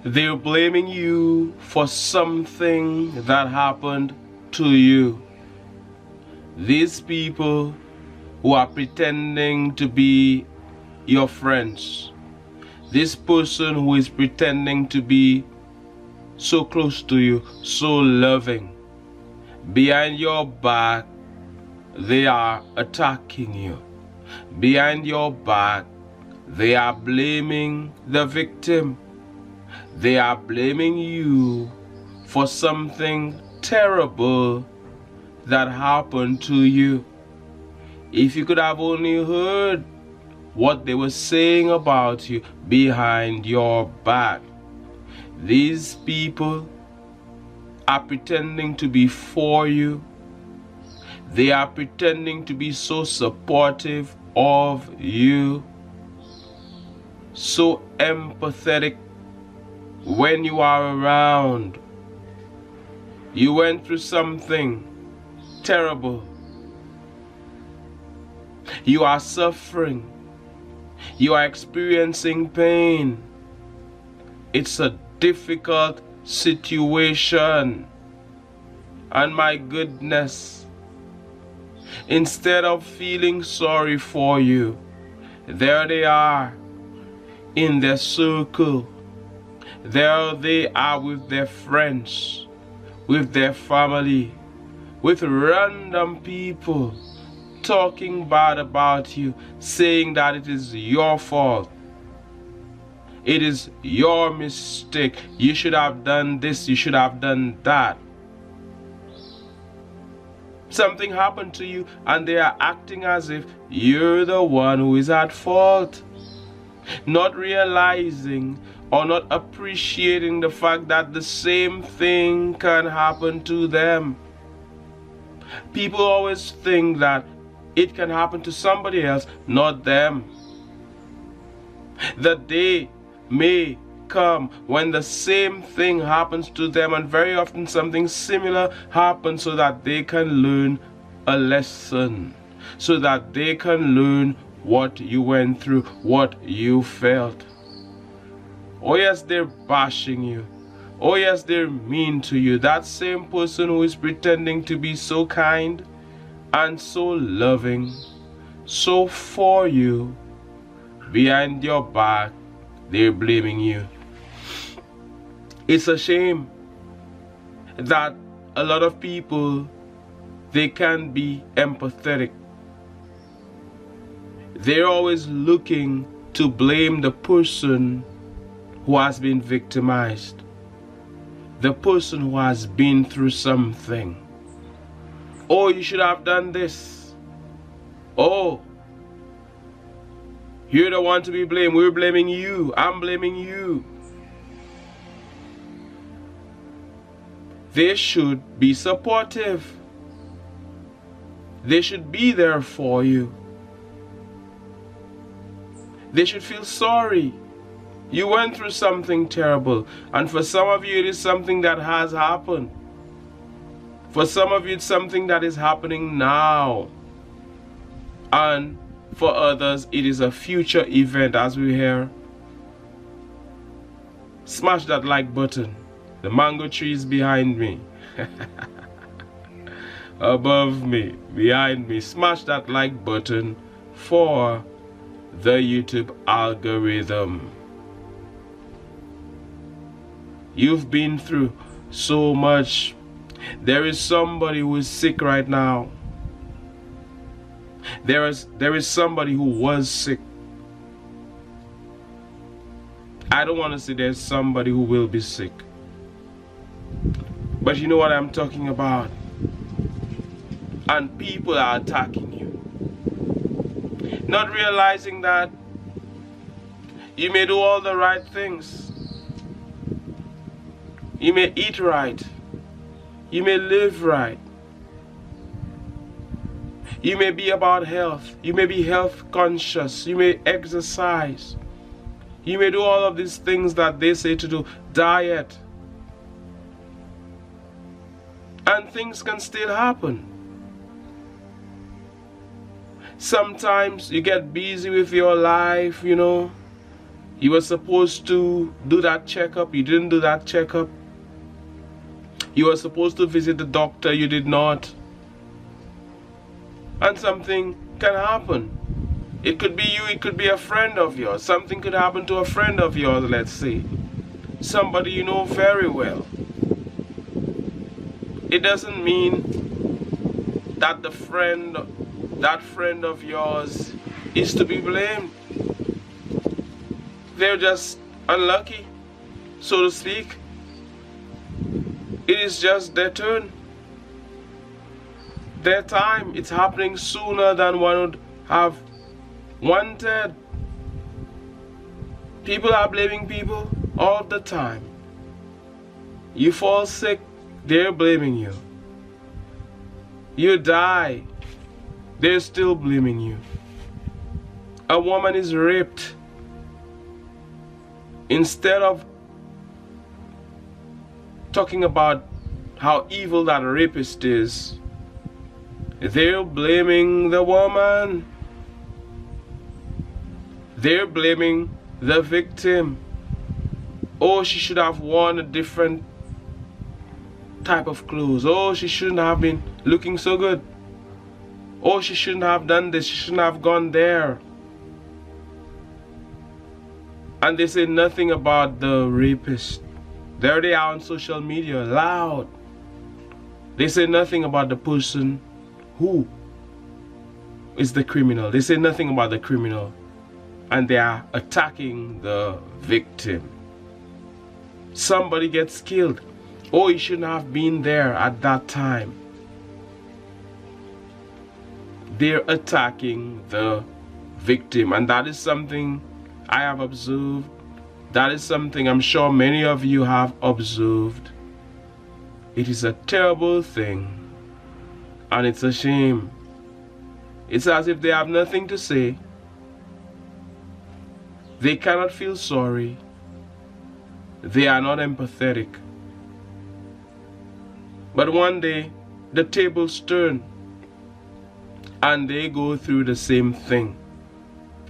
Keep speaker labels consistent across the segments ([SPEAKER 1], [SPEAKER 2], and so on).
[SPEAKER 1] They're blaming you for something that happened to you. These people who are pretending to be your friends, this person who is pretending to be so close to you, so loving, behind your back, they are attacking you. Behind your back, they are blaming the victim. They are blaming you for something terrible that happened to you. If you could have only heard what they were saying about you behind your back. These people are pretending to be for you. They are pretending to be so supportive of you, so empathetic when you are around. You went through something terrible. You are suffering. You are experiencing pain. It's a difficult situation. And my goodness, instead of feeling sorry for you, there they are in their circle. There they are with their friends, with their family, with random people, talking bad about you, saying that it is your fault. It is your mistake. You should have done this, you should have done that. Something happened to you and they are acting as if you're the one who is at fault. Not realizing or not appreciating the fact that the same thing can happen to them. People always think that it can happen to somebody else, not them. The day may come when the same thing happens to them, and very often something similar happens, so that they can learn a lesson, so that they can learn what you went through, what you felt. Oh yes, they're bashing you. Oh yes, they're mean to you. That same person who is pretending to be so kind and so loving, so for you, behind your back, they're blaming you. It's a shame that a lot of people, they can be empathetic. They're always looking to blame the person who has been victimized, the person who has been through something. Oh, you should have done this. Oh, you're the one to be blamed. We're blaming you. I'm blaming you. They should be supportive. They should be there for you. They should feel sorry. You went through something terrible, and for some of you it is something that has happened. For some of you it's something that is happening now. And for others it is a future event, as we hear. Smash that like button. The mango tree is behind me. Above me, behind me. Smash that like button for the YouTube algorithm. You've been through so much. There is somebody who is sick right now. There is somebody who was sick. I don't want to say there's somebody who will be sick. But you know what I'm talking about. And people are attacking you. Not realizing that you may do all the right things. You may eat right. You may live right. You may be about health. You may be health conscious. You may exercise. You may do all of these things that they say to do. Diet. And things can still happen. Sometimes you get busy with your life, you know. You were supposed to do that checkup. You didn't do that checkup. You were supposed to visit the doctor. You did not. And something can happen. It could be you. It could be a friend of yours. Something could happen to a friend of yours, let's say. Somebody you know very well. It doesn't mean that that friend of yours is to be blamed. They're just unlucky, so to speak. It is just their turn, their time. It's happening sooner than one would have wanted. People are blaming people all the time. You fall sick, they're blaming you. You die, they're still blaming you. A woman is raped. Instead of talking about how evil that rapist is, they're blaming the woman. They're blaming the victim. Oh, she should have worn a different type of clothes. Oh, she shouldn't have been looking so good. Oh, she shouldn't have done this. She shouldn't have gone there. And they say nothing about the rapist. There they are on social media, loud. They say nothing about the person who is the criminal. They say nothing about the criminal. And they are attacking the victim. Somebody gets killed. Oh, he shouldn't have been there at that time. They're attacking the victim. And that is something I have observed. That is something I'm sure many of you have observed. It is a terrible thing. And it's a shame. It's as if they have nothing to say. They cannot feel sorry. They are not empathetic. But one day, the tables turn. And they go through the same thing.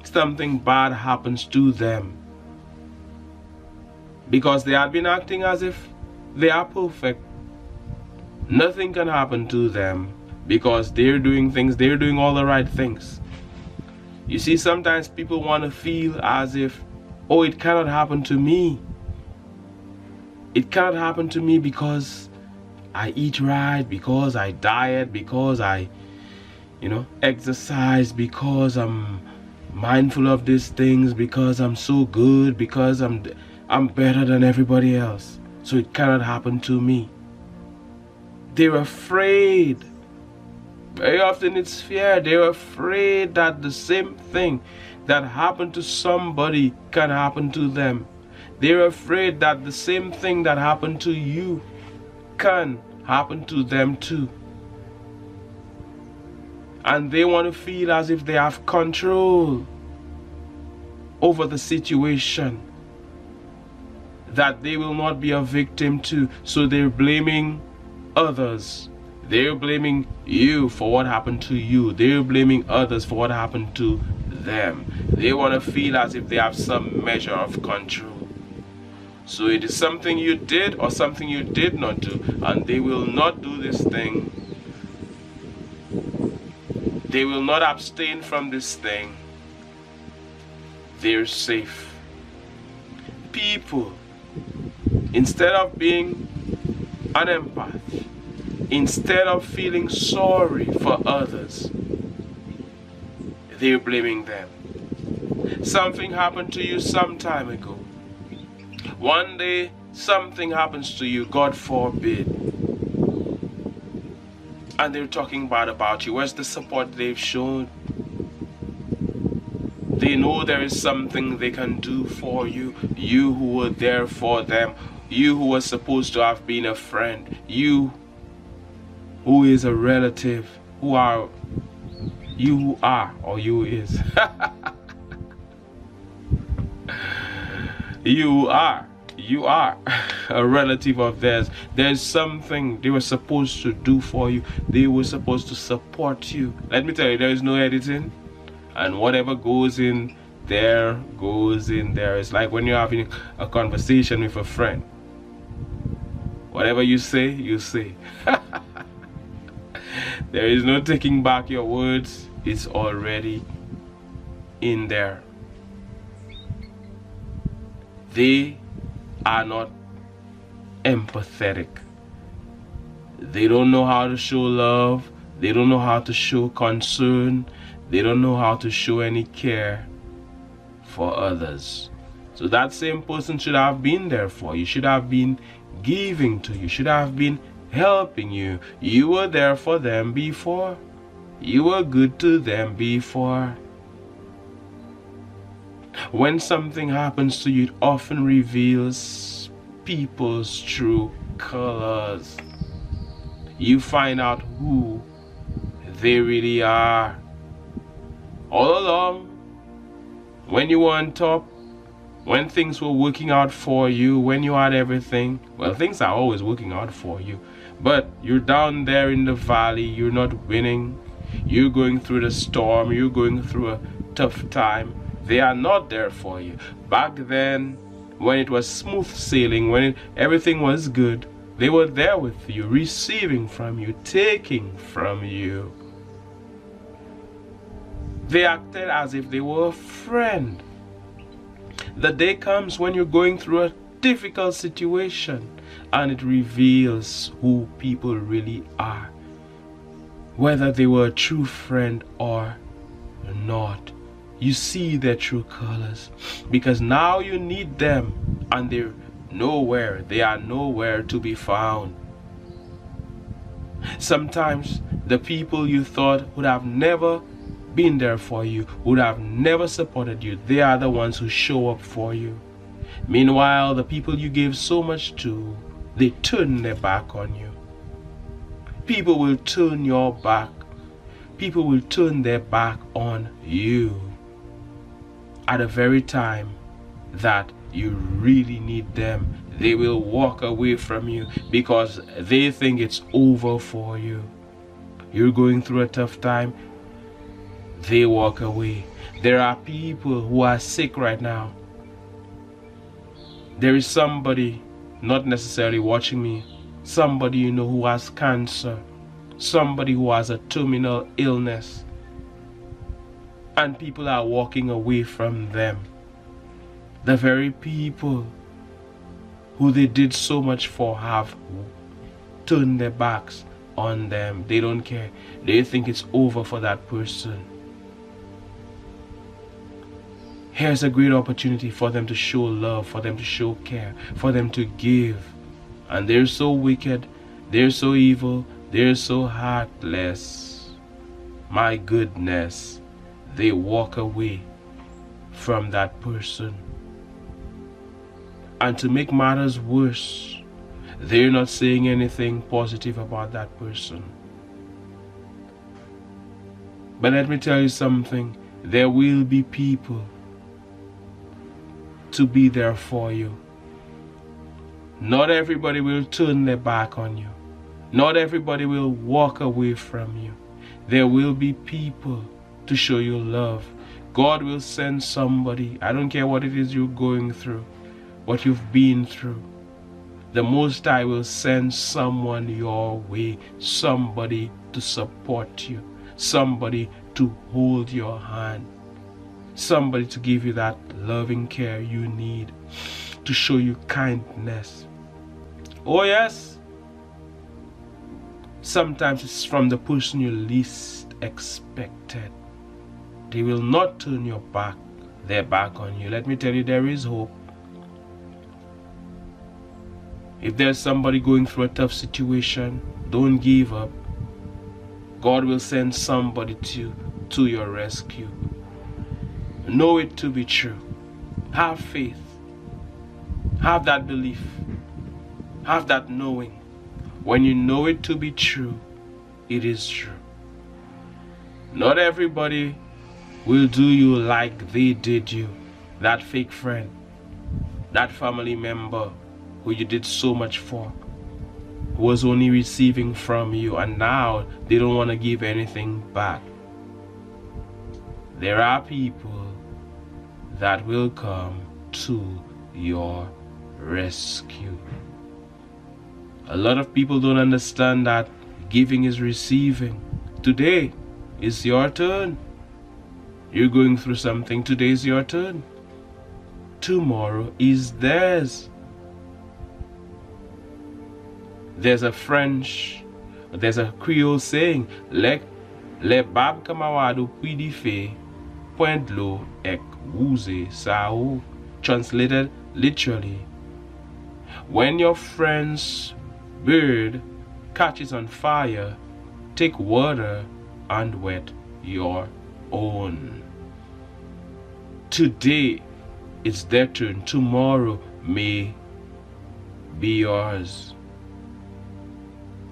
[SPEAKER 1] Something bad happens to them. Because they had been acting as if they are perfect. Nothing can happen to them because they're doing things, they're doing all the right things. You see, sometimes people want to feel as if, oh, it cannot happen to me. It cannot happen to me because I eat right, because I diet, because I, exercise, because I'm mindful of these things, because I'm so good, because I'm better than everybody else. So it cannot happen to me. They're afraid. Very often it's fear. They're afraid that the same thing that happened to somebody can happen to them. They're afraid that the same thing that happened to you can happen to them too. And they want to feel as if they have control over the situation, that they will not be a victim to. So they're blaming others. They're blaming you for what happened to you. They're blaming others for what happened to them. They want to feel as if they have some measure of control. So it is something you did or something you did not do, and they will not do this thing. They will not abstain from this thing. They're safe. People, instead of being an empath, instead of feeling sorry for others, they're blaming them. Something happened to you some time ago. One day, something happens to you, God forbid. And they're talking bad about you. Where's the support they've shown? They know there is something they can do for you. You who were there for them. You who were supposed to have been a friend. You who is a relative. You who are, or you is. You are a relative of theirs. There's something they were supposed to do for you. They were supposed to support you. Let me tell you, there is no editing. And whatever goes in there goes in there. It's like when you're having a conversation with a friend. Whatever you say, you say. There is no taking back your words. It's already in there. They are not empathetic. They don't know how to show love. They don't know how to show concern. They don't know how to show any care for others. So that same person should have been there for you, should have been giving to you, should have been helping you. You were there for them before. You were good to them before. When something happens to you, it often reveals people's true colors. You find out who they really are. All along, when you were on top, when things were working out for you, when you had everything, well, things are always working out for you, but you're down there in the valley, you're not winning, you're going through the storm, you're going through a tough time. They are not there for you. Back then, when it was smooth sailing, when everything was good, they were there with you, receiving from you, taking from you. They acted as if they were a friend. The day comes when you're going through a difficult situation and it reveals who people really are, whether they were a true friend or not. You see their true colors, because now you need them and they're nowhere. They are nowhere to be found. Sometimes the people you thought would have never been there for you, would have never supported you, they are the ones who show up for you. Meanwhile, the people you gave so much to, they turn their back on you. People will turn your back. People will turn their back on you at the very time that you really need them. They will walk away from you because they think it's over for you. You're going through a tough time, they walk away. There are people who are sick right now. There is somebody, not necessarily watching me, somebody you know who has cancer, somebody who has a terminal illness, and people are walking away from them. The very people who they did so much for have turned their backs on them. They don't care. They think it's over for that person. Here's a great opportunity for them to show love, for them to show care, for them to give. And they're so wicked, they're so evil, they're so heartless. My goodness, they walk away from that person. And to make matters worse, they're not saying anything positive about that person. But let me tell you something, there will be people to be there for you. Not everybody will turn their back on you. Not everybody will walk away from you. There will be people to show you love. God will send somebody. I don't care what it is you're going through, what you've been through. The Most High will send someone your way, somebody to support you, somebody to hold your hand, somebody to give you that loving care you need, to show you kindness. Oh yes, sometimes it's from the person you least expected. They will not turn their back on you. Let me tell you, there is hope. If there's somebody going through a tough situation, don't give up. God will send somebody to your rescue. Know it to be true. Have faith. Have that belief. Have that knowing. When you know it to be true, it is true. Not everybody will do you like they did you. That fake friend, that family member who you did so much for, who was only receiving from you, and now they don't want to give anything back. There are people that will come to your rescue. A lot of people don't understand that giving is receiving. Today is your turn. You're going through something. Today is your turn. Tomorrow is theirs. There's a Creole saying, le bab kamawado pidi fe point lo ek wuze sao. Translated literally, when your friend's bird catches on fire, take water and wet your own. Today it's their turn. Tomorrow may be yours.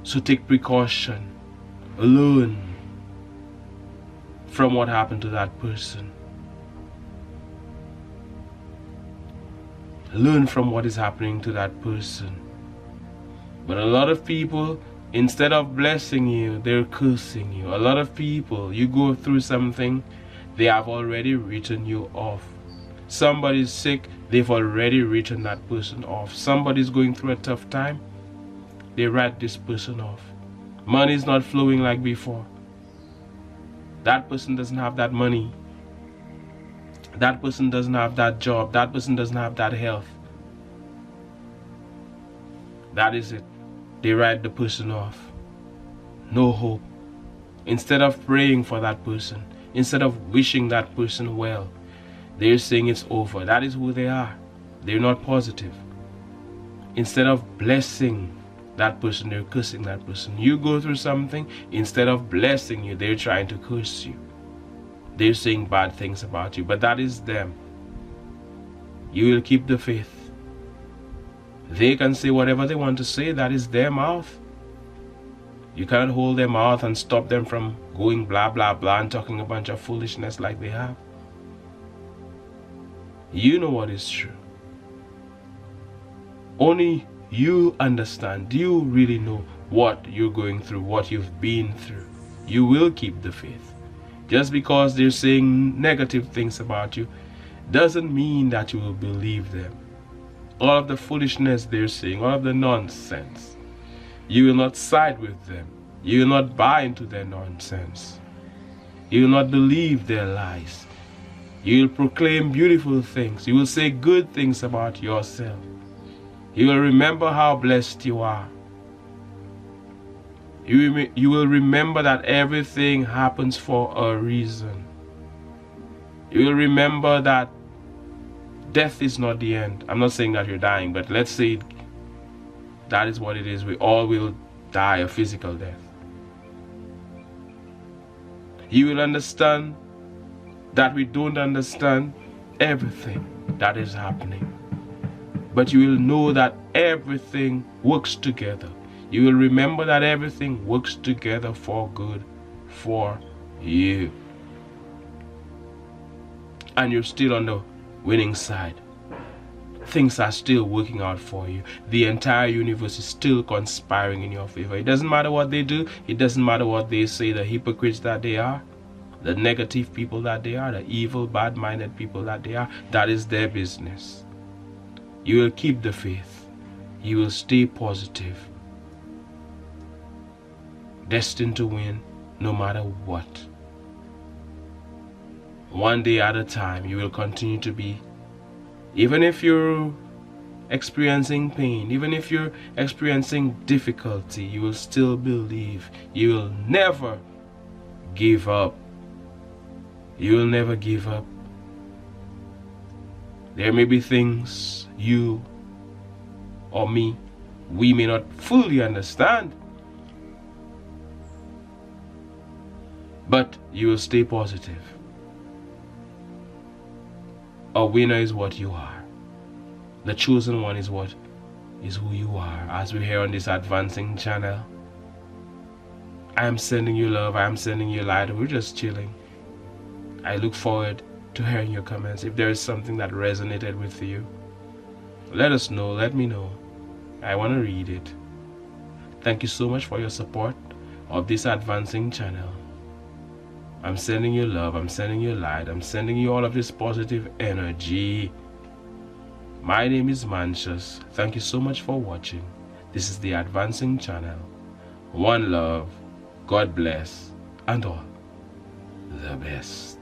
[SPEAKER 1] So take precaution. Learn from what happened to that person. Learn from what is happening to that person. But a lot of people, instead of blessing you, they're cursing you. A lot of people, you go through something, they have already written you off. Somebody's sick, they've already written that person off. Somebody's going through a tough time, they write this person off. Money is not flowing like before. That person doesn't have that money. That person doesn't have that job. That person doesn't have that health. That is it. They write the person off. No hope. Instead of praying for that person, instead of wishing that person well, they're saying it's over. That is who they are. They're not positive. Instead of blessing that person, they're cursing that person. You go through something, instead of blessing you, they're trying to curse you. They're saying bad things about you, but that is them. You will keep the faith. They can say whatever they want to say. That is their mouth. You can't hold their mouth and stop them from going blah blah blah and talking a bunch of foolishness like they have. You know what is true. Only you understand. You really know what you're going through, what you've been through. You will keep the faith. Just because they're saying negative things about you doesn't mean that you will believe them. All of the foolishness they're saying, all of the nonsense, you will not side with them. You will not buy into their nonsense. You will not believe their lies. You will proclaim beautiful things. You will say good things about yourself. You will remember how blessed you are. You will remember that everything happens for a reason. You will remember that death is not the end. I'm not saying that you're dying, but let's say that is what it is. We all will die a physical death. You will understand that we don't understand everything that is happening. But you will know that everything works together. You will remember that everything works together for good for you. And you're still on the winning side. Things are still working out for you. The entire universe is still conspiring in your favor. It doesn't matter what they do. It doesn't matter what they say, the hypocrites that they are, the negative people that they are, the evil, bad-minded people that they are. That is their business. You will keep the faith. You will stay positive. Destined to win no matter what. One day at a time, you will continue to be. Even if you're experiencing pain, even if you're experiencing difficulty, you will still believe. You will never give up. You will never give up. There may be things you or me, we may not fully understand. But you will stay positive. A winner is what you are. The chosen one is who you are. As we hear on this advancing channel, I am sending you love, I am sending you light. We're just chilling. I look forward to hearing your comments. If there is something that resonated with you, let us know, let me know. I want to read it. Thank you so much for your support of this advancing channel. I'm sending you love. I'm sending you light. I'm sending you all of this positive energy. My name is Mantius. Thank you so much for watching. This is the Advancing Channel. One love. God bless. And all the best.